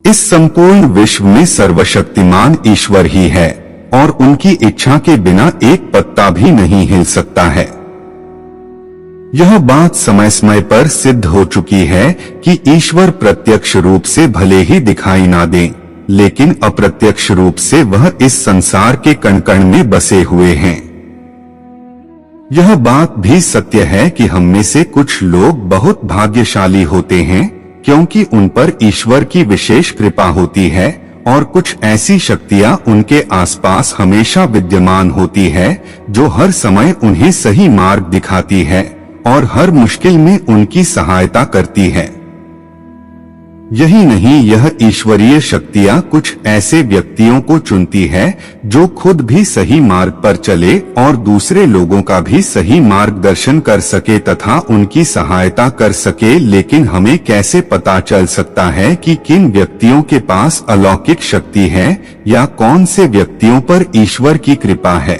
इस संपूर्ण विश्व में सर्वशक्तिमान ईश्वर ही है और उनकी इच्छा के बिना एक पत्ता भी नहीं हिल सकता है। यह बात समय समय पर सिद्ध हो चुकी है कि ईश्वर प्रत्यक्ष रूप से भले ही दिखाई ना दें, लेकिन अप्रत्यक्ष रूप से वह इस संसार के कण कण में बसे हुए हैं। यह बात भी सत्य है कि हम में से कुछ लोग बहुत भाग्यशाली होते हैं क्योंकि उन पर ईश्वर की विशेष कृपा होती है और कुछ ऐसी शक्तियां उनके आसपास हमेशा विद्यमान होती है जो हर समय उन्हें सही मार्ग दिखाती है और हर मुश्किल में उनकी सहायता करती है। यही नहीं, यह ईश्वरीय शक्तियां कुछ ऐसे व्यक्तियों को चुनती है जो खुद भी सही मार्ग पर चले और दूसरे लोगों का भी सही मार्गदर्शन कर सके तथा उनकी सहायता कर सके। लेकिन हमें कैसे पता चल सकता है कि किन व्यक्तियों के पास अलौकिक शक्ति है या कौन से व्यक्तियों पर ईश्वर की कृपा है?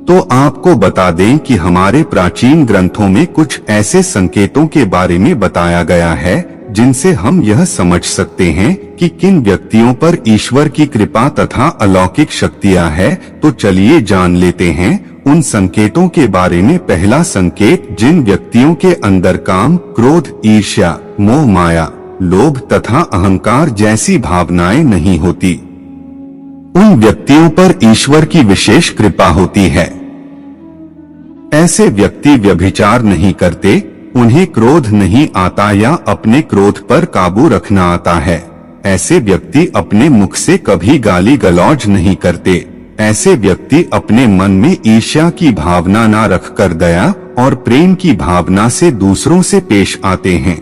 तो आपको बता दें कि हमारे प्राचीन ग्रंथों में कुछ ऐसे संकेतों के बारे में बताया गया है जिनसे हम यह समझ सकते हैं कि किन व्यक्तियों पर ईश्वर की कृपा तथा अलौकिक शक्तियां है। तो चलिए जान लेते हैं उन संकेतों के बारे में। पहला संकेत, जिन व्यक्तियों के अंदर काम, क्रोध, ईर्ष्या, मोह, माया, लोभ तथा अहंकार जैसी भावनाएं नहीं होती, उन व्यक्तियों पर ईश्वर की विशेष कृपा होती है। ऐसे व्यक्ति व्यभिचार नहीं करते, उन्हें क्रोध नहीं आता या अपने क्रोध पर काबू रखना आता है। ऐसे व्यक्ति अपने मुख से कभी गाली गलौज नहीं करते। ऐसे व्यक्ति अपने मन में ईर्ष्या की भावना न रखकर दया और प्रेम की भावना से दूसरों से पेश आते हैं।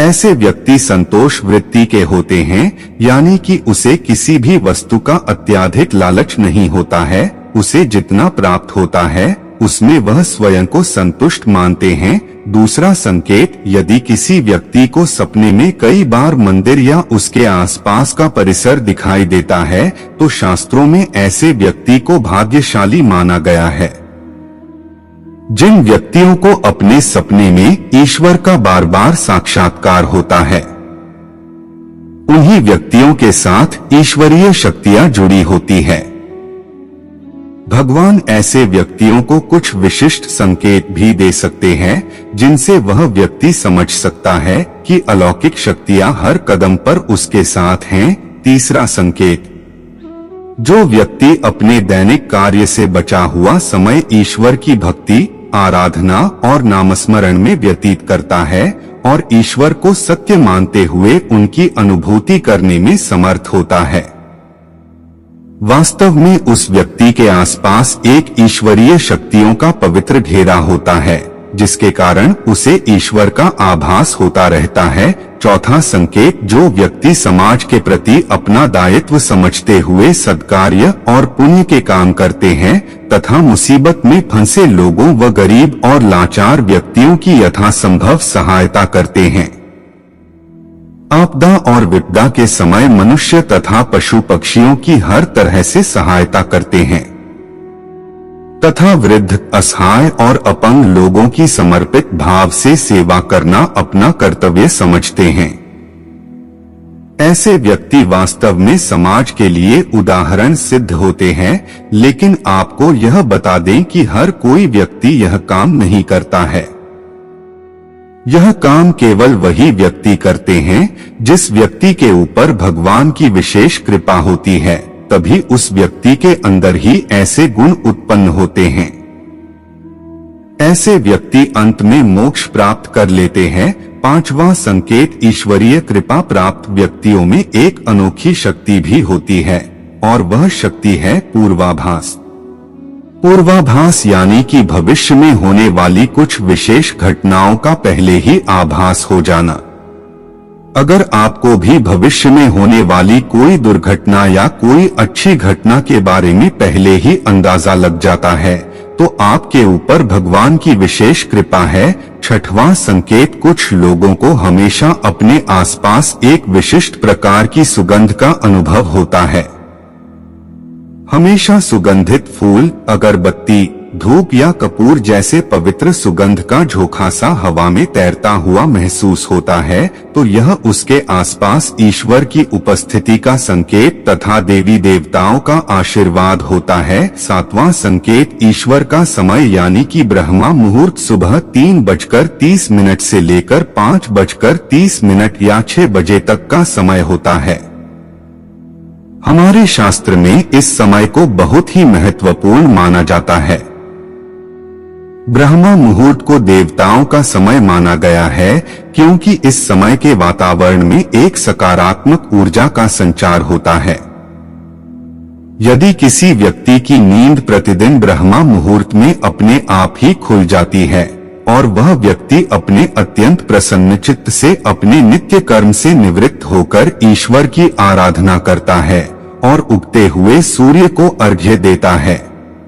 ऐसे व्यक्ति संतोष वृत्ति के होते हैं, यानी कि उसे किसी भी वस्तु का अत्यधिक लालच नहीं होता है। उसे जितना प्राप्त होता है उसमें वह स्वयं को संतुष्ट मानते हैं। दूसरा संकेत, यदि किसी व्यक्ति को सपने में कई बार मंदिर या उसके आसपास का परिसर दिखाई देता है तो शास्त्रों में ऐसे व्यक्ति को भाग्यशाली माना गया है। जिन व्यक्तियों को अपने सपने में ईश्वर का बार बार साक्षात्कार होता है, उन्हीं व्यक्तियों के साथ ईश्वरीय शक्तियां जुड़ी होती है। भगवान ऐसे व्यक्तियों को कुछ विशिष्ट संकेत भी दे सकते हैं जिनसे वह व्यक्ति समझ सकता है कि अलौकिक शक्तियां हर कदम पर उसके साथ हैं। तीसरा संकेत, जो व्यक्ति अपने दैनिक कार्य से बचा हुआ समय ईश्वर की भक्ति, आराधना और नामस्मरण में व्यतीत करता है और ईश्वर को सत्य मानते हुए उनकी अनुभूति करने में समर्थ होता है, वास्तव में उस व्यक्ति के आसपास एक ईश्वरीय शक्तियों का पवित्र घेरा होता है जिसके कारण उसे ईश्वर का आभास होता रहता है। चौथा संकेत, जो व्यक्ति समाज के प्रति अपना दायित्व समझते हुए सद्कार्य और पुण्य के काम करते हैं तथा मुसीबत में फंसे लोगों व गरीब और लाचार व्यक्तियों की यथासंभव सहायता करते हैं। आपदा और विपदा के समय मनुष्य तथा पशु पक्षियों की हर तरह से सहायता करते हैं तथा वृद्ध, असहाय और अपंग लोगों की समर्पित भाव से सेवा करना अपना कर्तव्य समझते हैं। ऐसे व्यक्ति वास्तव में समाज के लिए उदाहरण सिद्ध होते हैं। लेकिन आपको यह बता दें कि हर कोई व्यक्ति यह काम नहीं करता है। यह काम केवल वही व्यक्ति करते हैं जिस व्यक्ति के ऊपर भगवान की विशेष कृपा होती है, तभी उस व्यक्ति के अंदर ही ऐसे गुण उत्पन्न होते हैं। ऐसे व्यक्ति अंत में मोक्ष प्राप्त कर लेते हैं। पांचवा संकेत, ईश्वरीय कृपा प्राप्त व्यक्तियों में एक अनोखी शक्ति भी होती है और वह शक्ति है पूर्वाभास। पूर्वाभास यानी कि भविष्य में होने वाली कुछ विशेष घटनाओं का पहले ही आभास हो जाना। अगर आपको भी भविष्य में होने वाली कोई दुर्घटना या कोई अच्छी घटना के बारे में पहले ही अंदाजा लग जाता है तो आपके ऊपर भगवान की विशेष कृपा है। छठवां संकेत, कुछ लोगों को हमेशा अपने आसपास एक विशिष्ट प्रकार की सुगंध का अनुभव होता है। हमेशा सुगंधित फूल, अगरबत्ती, धूप या कपूर जैसे पवित्र सुगंध का झोंका सा हवा में तैरता हुआ महसूस होता है, तो यह उसके आसपास ईश्वर की उपस्थिति का संकेत तथा देवी देवताओं का आशीर्वाद होता है। 7वां संकेत ईश्वर का समय यानी कि ब्रह्मा मुहूर्त सुबह 3:30 से लेकर 5:30 या 6 बजे तक का समय होता है। हमारे शास्त्र में इस समय को बहुत ही महत्वपूर्ण माना जाता है। ब्रह्मा मुहूर्त को देवताओं का समय माना गया है, क्योंकि इस समय के वातावरण में एक सकारात्मक ऊर्जा का संचार होता है। यदि किसी व्यक्ति की नींद प्रतिदिन ब्रह्मा मुहूर्त में अपने आप ही खुल जाती है और वह व्यक्ति अपने अत्यंत प्रसन्नचित्त से अपने नित्य कर्म से निवृत्त होकर ईश्वर की आराधना करता है और उगते हुए सूर्य को अर्घ्य देता है,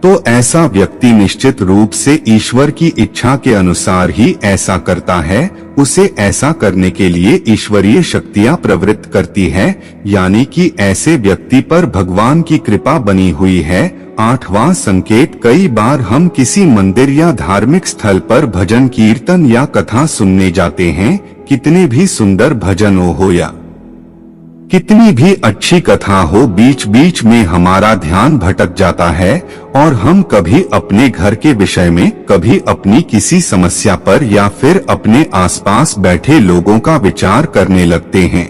तो ऐसा व्यक्ति निश्चित रूप से ईश्वर की इच्छा के अनुसार ही ऐसा करता है। उसे ऐसा करने के लिए ईश्वरीय शक्तियां प्रवृत्त करती है, यानी कि ऐसे व्यक्ति पर भगवान की कृपा बनी हुई है। 8वां संकेत, कई बार हम किसी मंदिर या धार्मिक स्थल पर भजन कीर्तन या कथा सुनने जाते हैं। कितने भी सुंदर भजन हो या कितनी भी अच्छी कथा हो, बीच बीच में हमारा ध्यान भटक जाता है और हम कभी अपने घर के विषय में, कभी अपनी किसी समस्या पर या फिर अपने आसपास बैठे लोगों का विचार करने लगते हैं।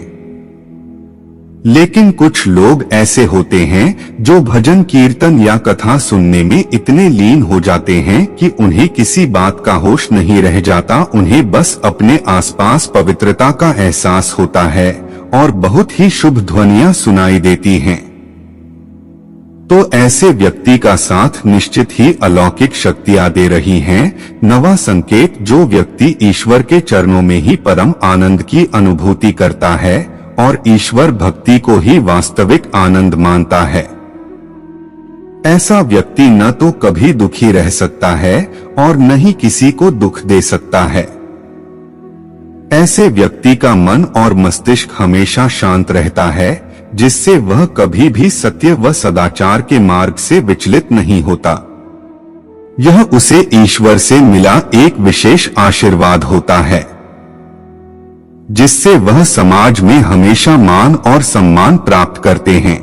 लेकिन कुछ लोग ऐसे होते हैं जो भजन कीर्तन या कथा सुनने में इतने लीन हो जाते हैं कि उन्हें किसी बात का होश नहीं रह जाता। उन्हें बस अपने आसपास पवित्रता का एहसास होता है और बहुत ही शुभ ध्वनियां सुनाई देती हैं। तो ऐसे व्यक्ति का साथ निश्चित ही अलौकिक शक्तियां दे रही हैं। 9वां संकेत, जो व्यक्ति ईश्वर के चरणों में ही परम आनंद की अनुभूति करता है और ईश्वर भक्ति को ही वास्तविक आनंद मानता है, ऐसा व्यक्ति न तो कभी दुखी रह सकता है और न ही किसी को दुख दे सकता है। ऐसे व्यक्ति का मन और मस्तिष्क हमेशा शांत रहता है, जिससे वह कभी भी सत्य व सदाचार के मार्ग से विचलित नहीं होता। यह उसे ईश्वर से मिला एक विशेष आशीर्वाद होता है, जिससे वह समाज में हमेशा मान और सम्मान प्राप्त करते हैं।